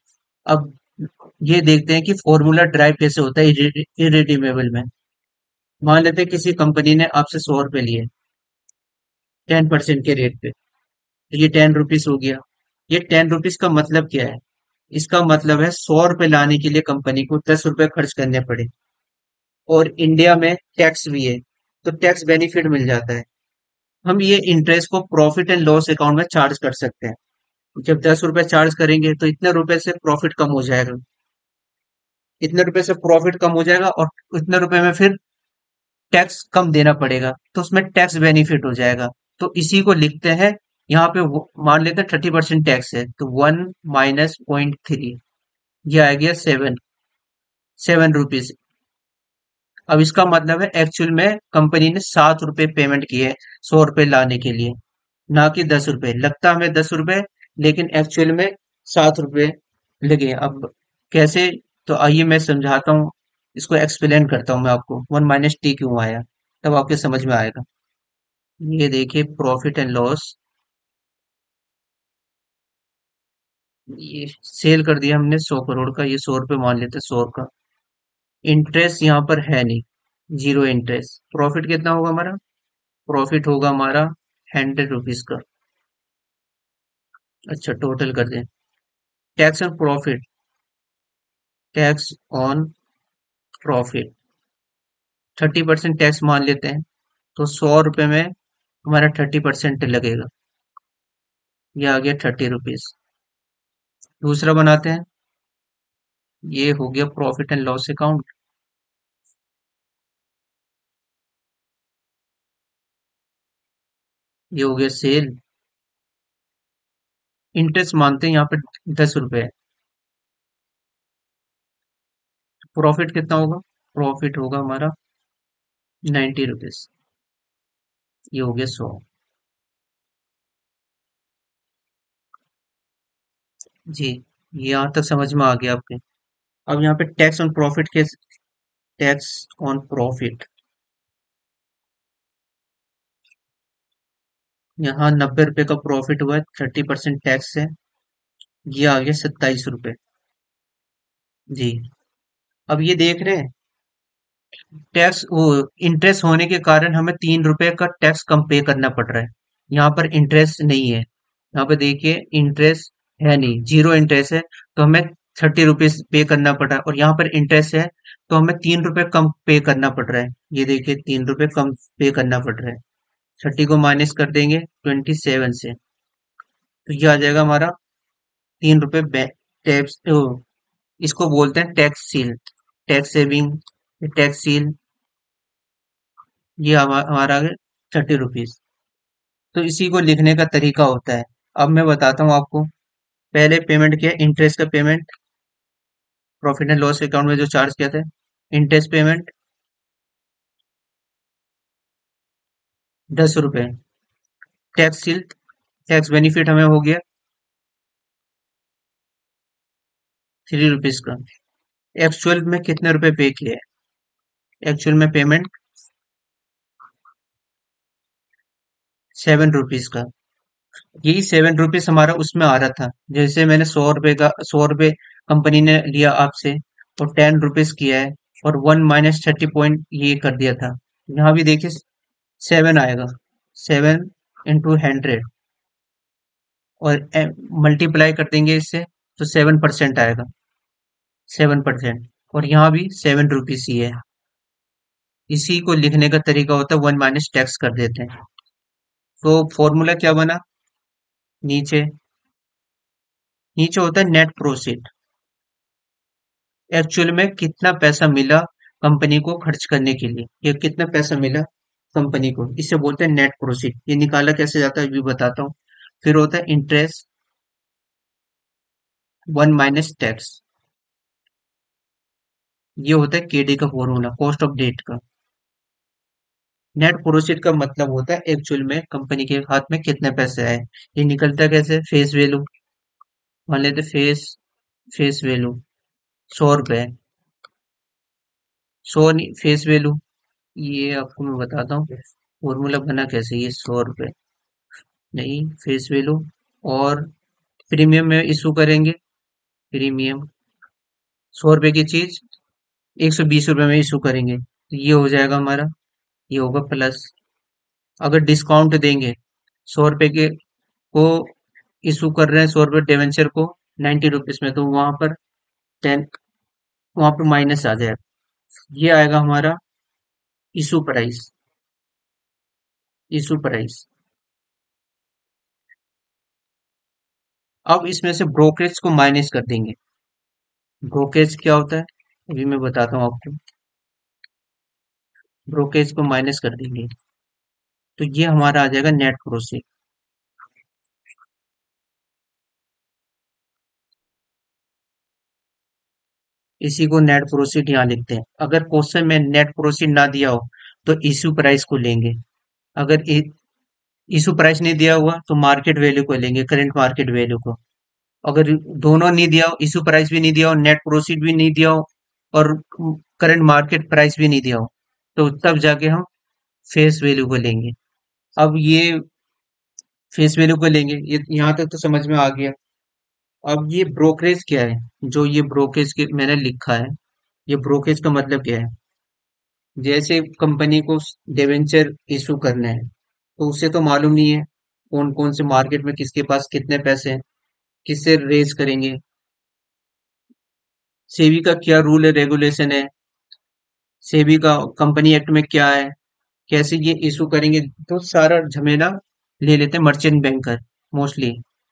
अब ये देखते हैं कि फॉर्मूला ड्राइव कैसे होता है इरिडीमेबल में। मान लेते हैं किसी कंपनी ने आपसे 100 रुपए लिए 10% के रेट पे, तो ये 10 रुपीज हो गया। ये 10 रुपीज का मतलब क्या है, इसका मतलब है 100 रुपए लाने के लिए कंपनी को 10 रुपए खर्च करने पड़े, और इंडिया में टैक्स भी है, तो टैक्स बेनिफिट मिल जाता है। हम ये इंटरेस्ट को प्रॉफिट एंड लॉस अकाउंट में चार्ज कर सकते हैं। जब 10 रुपए चार्ज करेंगे तो इतने रुपए से प्रॉफिट कम हो जाएगा, इतने रुपए से प्रॉफिट कम हो जाएगा, और इतने रुपए में फिर टैक्स कम देना पड़ेगा, तो उसमें टैक्स बेनिफिट हो जाएगा। तो इसी को लिखते हैं यहाँ पे, मान लेते हैं 30% टैक्स है, तो 1 - 0.3, ये आ गया 7 रुपीज। अब इसका मतलब है एक्चुअल में कंपनी ने 7 रुपए पेमेंट किए 100 रुपए लाने के लिए, ना कि 10 रुपए। लगता हमें 10 रुपए, लेकिन एक्चुअल में 7 रुपए लगे। अब कैसे, तो आइए मैं समझाता हूँ, इसको एक्सप्लेन करता हूँ मैं आपको, 1 - t क्यों आया, तब आपके समझ में आएगा। ये देखिए प्रॉफिट एंड लॉस, ये सेल कर दिया हमने 100 करोड़ का, ये 100 रुपए मान लेते 100 का। इंटरेस्ट यहाँ पर है नहीं, जीरो इंटरेस्ट। प्रॉफिट कितना होगा हमारा, प्रॉफिट होगा हमारा 100 रुपीज का। अच्छा टोटल कर दें, tax on profit, tax on profit 30% tax मान लेते हैं, तो 100 रुपए में हमारा 30% लगेगा, ये आ गया 30 रुपीज। दूसरा बनाते हैं, ये हो गया प्रॉफिट एंड लॉस अकाउंट, ये हो गया सेल। इंटरेस्ट मानते हैं यहाँ पे 10 रुपए है, प्रॉफिट कितना होगा, प्रॉफिट होगा हमारा 90 रुपीज, ये हो गया 100। जी, यहाँ तक समझ में आ गया आपके। अब यहाँ पे टैक्स ऑन प्रॉफिट के, टैक्स ऑन प्रॉफिट, यहाँ 90 रुपए का प्रॉफिट हुआ है, 30% टैक्स है, ये आ गया 27 रुपए। जी, अब ये देख रहे हैं, टैक्स वो इंटरेस्ट होने के कारण हमें 3 रुपए का टैक्स कम पे करना पड़ रहा है। यहाँ पर इंटरेस्ट नहीं है, यहाँ पे देखिए इंटरेस्ट है नहीं, जीरो इंटरेस्ट है, तो हमें 30 रुपीज पे करना पड़ रहा है, और यहाँ पर इंटरेस्ट है तो हमें 3 रुपए कम पे करना पड़ रहा है। ये देखिए 3 रुपए कम पे करना पड़ रहा है, 30 को माइनस कर देंगे 27 से, तो ये आ जाएगा हमारा 3 रुपए टैक्स। इसको बोलते हैं tax seal, tax saving, tax seal, ये हमारा आ गया 30 रुपीज। तो इसी को लिखने का तरीका होता है। अब मैं बताता हूँ आपको, पहले पेमेंट किया इंटरेस्ट का payment, profit and loss account में जो चार्ज किया था, इंटरेस्ट पेमेंट 10 रुपए, टैक्स सील, टैक्स बेनिफिट हमें हो गया 3 रुपीज का। एक्चुअल में कितने रुपए पे किए, एक्चुअल में पेमेंट 7 रुपीज का। यही 7 रुपीज हमारा उसमें आ रहा था। जैसे मैंने 100 रुपए का 100 रुपए कंपनी ने लिया आपसे और 10 रुपीज किया है और 1 - 30 पॉइंट ये कर दिया था। यहाँ भी देखिए 7 आएगा, 7 × 100 और मल्टीप्लाई कर देंगे इससे तो 7% आएगा, 7%। और यहाँ भी 7 रुपीज ही है। इसी को लिखने का तरीका होता है 1 - टैक्स कर देते हैं। तो फॉर्मूला क्या बना, नीचे नीचे होता है नेट प्रोसीड, एक्चुअल में कितना पैसा मिला कंपनी को खर्च करने के लिए, या कितना पैसा मिला कंपनी को, इसे बोलते हैं नेट प्रोसीड। ये निकाला कैसे जाता है ये भी बताता हूँ। फिर होता है इंटरेस्ट 1 - टैक्स, ये होता है केडी का फॉर्मूला, कॉस्ट ऑफ डेट का। नेट प्रोसीड का मतलब होता है एक्चुअल में कंपनी के हाथ में कितने पैसे आए। ये निकलता है कैसे, फेस वैल्यू मान लेते, फेस वैल्यू 100 रुपए, 100 फेस वैल्यू। ये आपको मैं बताता हूँ फॉर्मूला बना कैसे, ये 100 रुपए नहीं, फेस वैल्यू। और प्रीमियम में इशू करेंगे, प्रीमियम 100 रुपए की चीज 120 रुपए में इशू करेंगे, तो ये हो जाएगा हमारा, ये होगा प्लस। अगर डिस्काउंट देंगे 100 रुपए के को इशू कर रहे हैं, 100 रुपए डिवेंचर को 90 रुपीज में, तो वहां पर 10, वहां पर माइनस आ जाएगा। ये आएगा हमारा इशू प्राइस, इशू प्राइस। अब इसमें से ब्रोकरेज को माइनस कर देंगे। ब्रोकरेज क्या होता है अभी मैं बताता हूँ आपको। ब्रोकरेज को माइनस कर देंगे तो ये हमारा आ जाएगा नेट प्रोसीड। इसी को नेट प्रोसीड यहाँ लिखते हैं। अगर क्वेश्चन में नेट प्रोसीड ना दिया हो तो इशू प्राइस को लेंगे। अगर इशू प्राइस नहीं दिया हुआ तो मार्केट वैल्यू को लेंगे, करंट मार्केट वैल्यू को। अगर दोनों नहीं दिया हो, इशू प्राइस भी नहीं दिया हो, नेट प्रोसीड भी नहीं दिया हो और करंट मार्केट प्राइस भी नहीं दिया हो, तो तब जाके हम फेस वैल्यू को लेंगे। अब ये फेस वैल्यू को लेंगे, ये यहाँ तक तो समझ में आ गया। अब ये ब्रोकरेज क्या है, जो ये ब्रोकरेज के मैंने लिखा है, ये ब्रोकरेज का मतलब क्या है। जैसे कंपनी को डिवेंचर इशू करना है तो उसे तो मालूम नहीं है कौन कौन से मार्केट में किसके पास कितने पैसे हैं, किससे रेज करेंगे, सेबी का क्या रूल है रेगुलेशन है, सेबी का कंपनी एक्ट में क्या है, कैसे ये इशू करेंगे, तो सारा झमेला ले लेते हैं मर्चेंट बैंकर मोस्टली।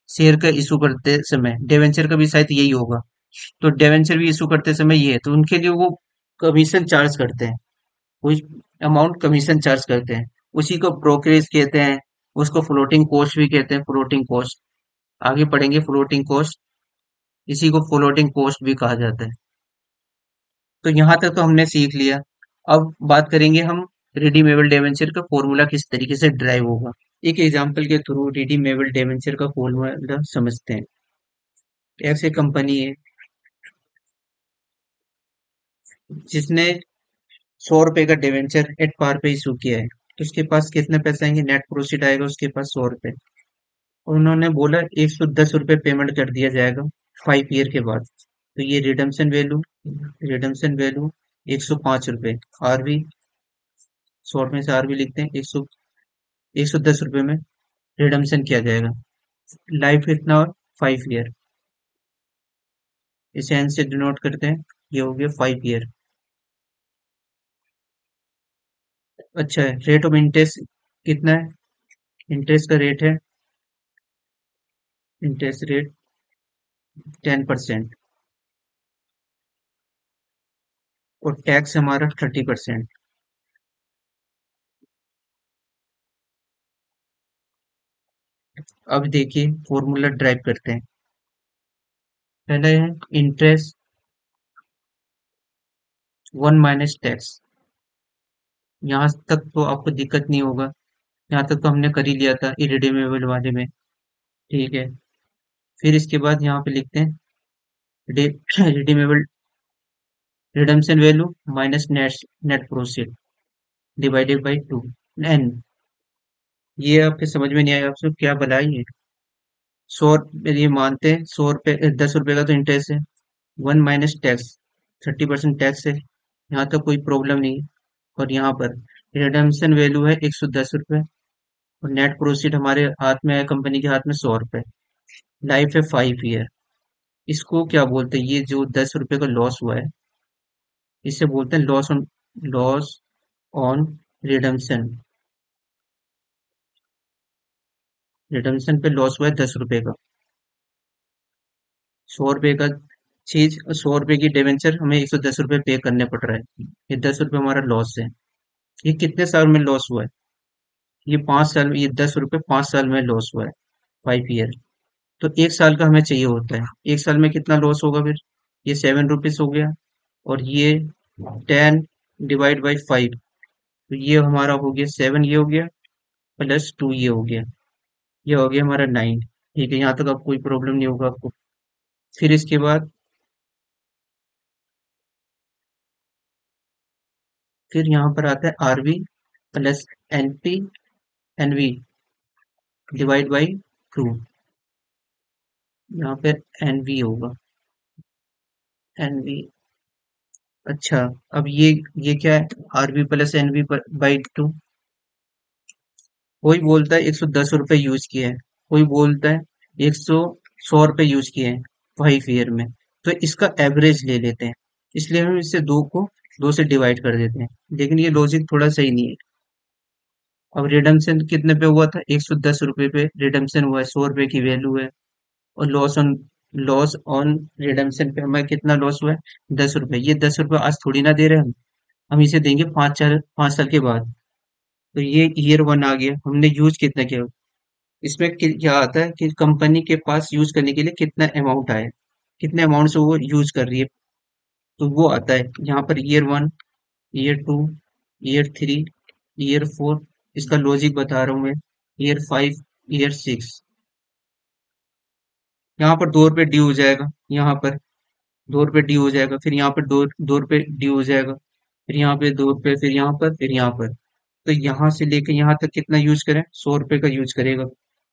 शेयर का इशू करते समय डिवेंचर का भी शायद यही होगा, तो डिवेंचर भी इशू करते समय ये है, तो उनके लिए वो कमीशन चार्ज करते हैं, कुछ अमाउंट कमीशन चार्ज करते हैं, उसी को ब्रोकरेज कहते हैं। उसको फ्लोटिंग कॉस्ट भी कहते हैं, फ्लोटिंग कॉस्ट आगे पढ़ेंगे, फ्लोटिंग कॉस्ट, इसी को फ्लोटिंग कॉस्ट भी कहा जाता है। तो यहाँ तक तो हमने सीख लिया। अब बात करेंगे हम रिडीमेबल डिबेंचर का फॉर्मूला किस तरीके से ड्राइव होगा। एक एग्जांपल के थ्रू रिडीमेबल डिबेंचर का फॉर्मूला समझते हैं। ऐसे कंपनी है जिसने 100 रुपए का डिवेंचर एट पार पे इशू किया है, तो उसके पास कितने पैसे आएंगे, नेट प्रोसीड आएगा उसके पास 100 रुपए। और उन्होंने बोला 110 रुपए पेमेंट कर दिया जाएगा 5 ईयर के बाद, तो ये रिडम्शन वैल्यू 105 रुपए, आरबी शॉर्ट में से आरबी लिखते हैं, 110 रुपए में रिडम्शन किया जाएगा। लाइफ कितना और 5 ईयर, इसे एन से डिनोट करते हैं, ये हो गया 5 ईयर। अच्छा है, रेट ऑफ इंटरेस्ट कितना है, इंटरेस्ट का रेट है, इंटरेस्ट रेट 10% और टैक्स हमारा 30%। अब देखिए फॉर्मूला ड्राइव करते हैं। पहले है इंटरेस्ट 1 - टैक्स। यहाँ तक तो आपको दिक्कत नहीं होगा, यहाँ तक तो हमने कर ही लिया था इरिडीमेबल वाले में। ठीक है, फिर इसके बाद यहाँ पे लिखते हैं redeemable redemption value minus net net proceed divided by 2 N. ये आपके समझ में नहीं आया, आपसे क्या बनाई है? 100, ये मानते हैं 100 रुपये, 10 रुपये का तो इंटरेस्ट है, 1 - टैक्स, 30% टैक्स है, यहाँ तक कोई प्रॉब्लम नहीं है। और यहाँ पर रिडम्पशन वैल्यू है 110 रुपये, और नेट प्रोसीड हमारे हाथ में है, कंपनी के हाथ में 100 रुपये। लाइफ है 5 ईयर। इसको क्या बोलते हैं, ये जो 10 रुपये का लॉस हुआ है, इसे बोलते हैं लॉस ऑन रिडम्पशन। रिडम्पशन पे लॉस हुआ है 10 रुपये का। 100 रुपये का चीज, 100 रुपये की डिवेंचर हमें 110 रुपये पे करने पड़ रहा है। ये 10 रुपये हमारा लॉस है। ये कितने साल में लॉस हुआ है? ये 5 साल में, ये 10 रुपये 5 साल में लॉस हुआ है, 5 ईयर। तो 1 साल का हमें चाहिए होता है, 1 साल में कितना लॉस होगा फिर? ये 7 रुपीज हो गया, और ये 10 डिवाइड बाई 5, तो ये हमारा हो गया 7, ये हो गया, +2 ये हो गया, ये हो गया हमारा 9। ठीक है, यहाँ तक अब कोई प्रॉब्लम नहीं होगा आपको। फिर इसके बाद, फिर यहाँ पर आता है RV plus NP NV divide by 2। यहाँ पे एनवी होगा, एनवी। अच्छा, अब ये क्या है? RV plus N V. कोई बोलता है 110 रुपये यूज किए हैं, कोई बोलता है 100 रुपये यूज किए हैं 5 ईयर में। तो इसका एवरेज ले लेते हैं, इसलिए हम इससे दो से डिवाइड कर देते हैं। लेकिन ये लॉजिक थोड़ा सही नहीं है। अब रिडम्पशन कितने पे हुआ था? 110 रुपये पे रिडम्पशन हुआ है, 100 रुपये की वैल्यू है। और लॉस ऑन रिडम्पशन पे हमें कितना लॉस हुआ है? 10 रुपये। ये 10 रुपये आज थोड़ी ना दे रहे हैं हम इसे देंगे 5 साल के बाद। तो ये ईयर 1 आ गया, हमने यूज कितना किया। इसमें क्या आता है कि कंपनी के पास यूज करने के लिए कितना अमाउंट आया, कितने अमाउंट से वो यूज कर रही है, तो वो आता है यहाँ पर। ईयर 1, ईयर 2, ईयर 3, ईयर 4, इसका लॉजिक बता रहा हूँ मैं। ईयर 5, ईयर 6, यहाँ पर 2 रुपये ड्यू हो जाएगा, यहाँ पर 2 रुपये ड्यू हो जाएगा, फिर यहाँ पर दो रुपये ड्यू हो जाएगा, फिर यहाँ पे 2 रुपये, फिर यहाँ पर, फिर यहाँ पर। तो यहाँ से लेके यहाँ तक कितना यूज करें? 100 रुपये का यूज करेगा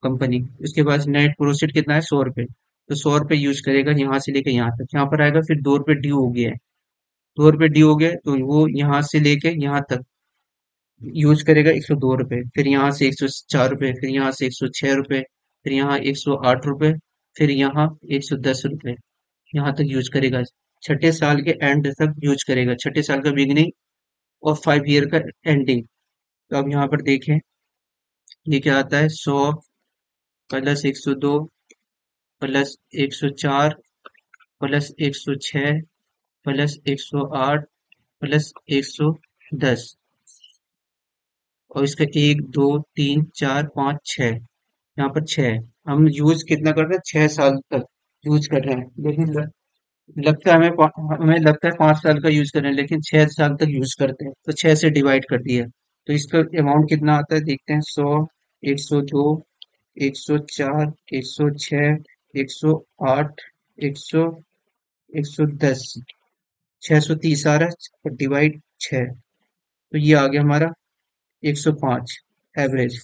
कंपनी। उसके बाद नेट प्रोफिट कितना है? 100 रुपये। तो 100 रुपये यूज करेगा यहाँ से लेके यहाँ तक, यहाँ पर आएगा, फिर 2 रुपये ड्यू हो गया है। 2 रुपये ड्यू हो गए, तो वो यहाँ से लेके यहाँ तक यूज करेगा 102 रुपये, फिर यहाँ से 104 रुपये, फिर यहाँ से 106 रुपये, फिर यहाँ 108 रुपये, फिर यहाँ 110 रुपये, यहाँ तक यूज करेगा। छठे साल के एंड तक यूज करेगा, छठे साल का बिगिनिंग और 5 ईयर का एंडिंग। तो अब यहाँ पर देखें, ये क्या आता है? 100 + 102 +104 +106 +108 +110, और इसका 1 2 3 4 5 6, यहाँ पर 6। हम यूज कितना कर रहे हैं? 6 साल तक यूज कर रहे हैं, लेकिन लगता है हमें लगता है 5 साल का यूज कर रहे हैं, लेकिन 6 साल तक यूज करते हैं, तो 6 से डिवाइड कर दिया। तो इसका अमाउंट कितना आता है देखते हैं। 100, 102, 104, 106, 108, 100, 110, 630 आ रहा है, और डिवाइड 6, तो ये आ गया हमारा 105 एवरेज।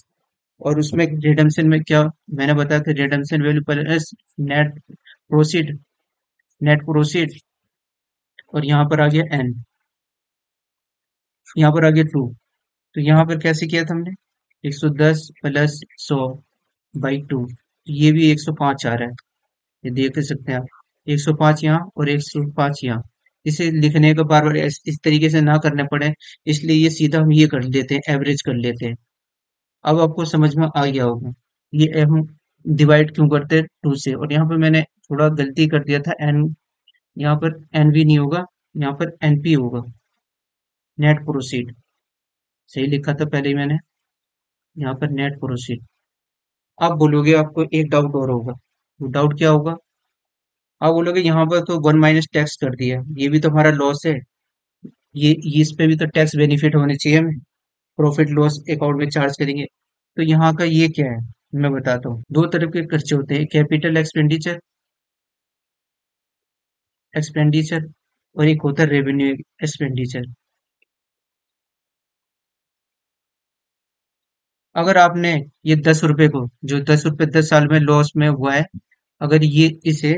और उसमें रिडम्पशन में क्या मैंने बताया था? Redemption value plus net proceed, net proceed, और यहाँ पर आ गया एन, यहाँ पर आ गया 2। तो यहाँ पर कैसे किया था हमने? 110 + 100/2, ये भी 105 आ रहा है, ये देख सकते हैं आप। 105 यहाँ और 105 यहाँ। इसे लिखने का बार बार इस तरीके से ना करने पड़े, इसलिए ये सीधा हम ये कर लेते हैं, एवरेज कर लेते हैं। अब आपको समझ में आ गया होगा ये हम डिवाइड क्यों करते हैं 2 से। और यहाँ पर मैंने थोड़ा गलती कर दिया था, एन, यहाँ पर एन भी नहीं होगा, यहाँ पर एनपी होगा, नेट प्रोसीड। सही लिखा था पहले ही मैंने, यहाँ पर नेट प्रोसीड। आप बोलोगे आपको एक डाउट और होगा, वो डाउट क्या होगा? आप बोलोगे यहाँ पर तो 1 - टैक्स कर दिया, ये भी तो हमारा लॉस है, ये इस पे भी तो टैक्स बेनिफिट होने चाहिए हमें, प्रॉफिट लॉस अकाउंट में चार्ज करेंगे। तो यहाँ का ये क्या है, मैं बताता हूँ। दो तरह के खर्चे होते हैं, कैपिटल एक्सपेंडिचर एक्सपेंडिचर और एक होता है रेवेन्यू एक्सपेंडिचर। अगर आपने ये 10 रुपए को, जो 10 रुपए 10 साल में लॉस में हुआ है, अगर ये इसे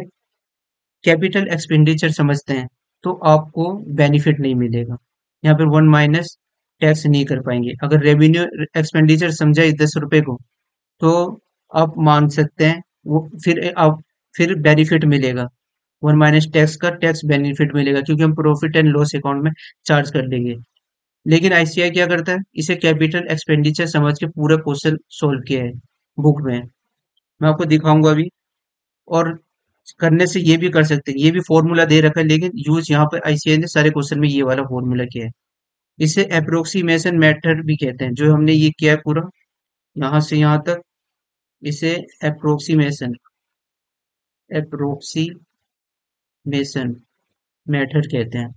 कैपिटल एक्सपेंडिचर समझते हैं तो आपको बेनिफिट नहीं मिलेगा। यहाँ पर वन माइनस टैक्स नहीं कर पाएंगे। अगर रेवेन्यू एक्सपेंडिचर समझा इस 10 रुपए को, तो आप मान सकते हैं वो फिर आप फिर बेनिफिट मिलेगा। वन माइनस टैक्स का टैक्स बेनिफिट मिलेगा क्योंकि हम प्रॉफिट एंड लॉस अकाउंट में चार्ज कर देंगे। लेकिन आईसीआई क्या करता है, इसे कैपिटल एक्सपेंडिचर समझ के पूरा क्वेश्चन सोल्व किया है बुक में। मैं आपको दिखाऊंगा अभी। और करने से ये भी कर सकते हैं, ये भी फॉर्मूला दे रखा है, लेकिन यूज यहाँ पर आईसीआई ने सारे क्वेश्चन में ये वाला फॉर्मूला किया है। इसे अप्रोक्सीमेशन मेथड भी कहते हैं, जो हमने ये किया है पूरा यहाँ से यहाँ तक। इसे अप्रोक्सीमेशन अप्रोक्सीमेशन मेथड कहते हैं।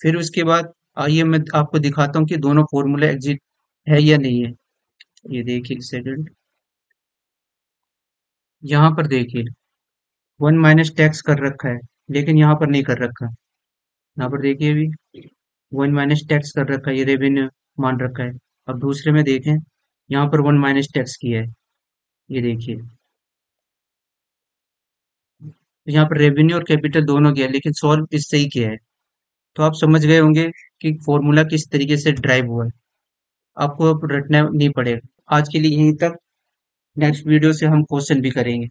फिर उसके बाद आइए मैं आपको दिखाता हूँ कि दोनों फॉर्मूला एग्जिट है या नहीं है। ये देखिए, एक सेकंड। यहाँ पर देखिए, वन माइनस टैक्स कर रखा है, लेकिन यहाँ पर नहीं कर रखा। यहाँ पर देखिए अभी वन माइनस टैक्स कर रखा है, ये रेवेन्यू मान रखा है। अब दूसरे में देखें, यहाँ पर वन माइनस टैक्स किया है। ये देखिए, यहाँ पर रेवेन्यू और कैपिटल दोनों किया है, लेकिन सॉल्व इससे ही किया है। तो आप समझ गए होंगे कि फॉर्मूला किस तरीके से ड्राइव हुआ है। आपको अब रटना नहीं पड़ेगा। आज के लिए यहीं तक। नेक्स्ट वीडियो से हम क्वेश्चन भी करेंगे।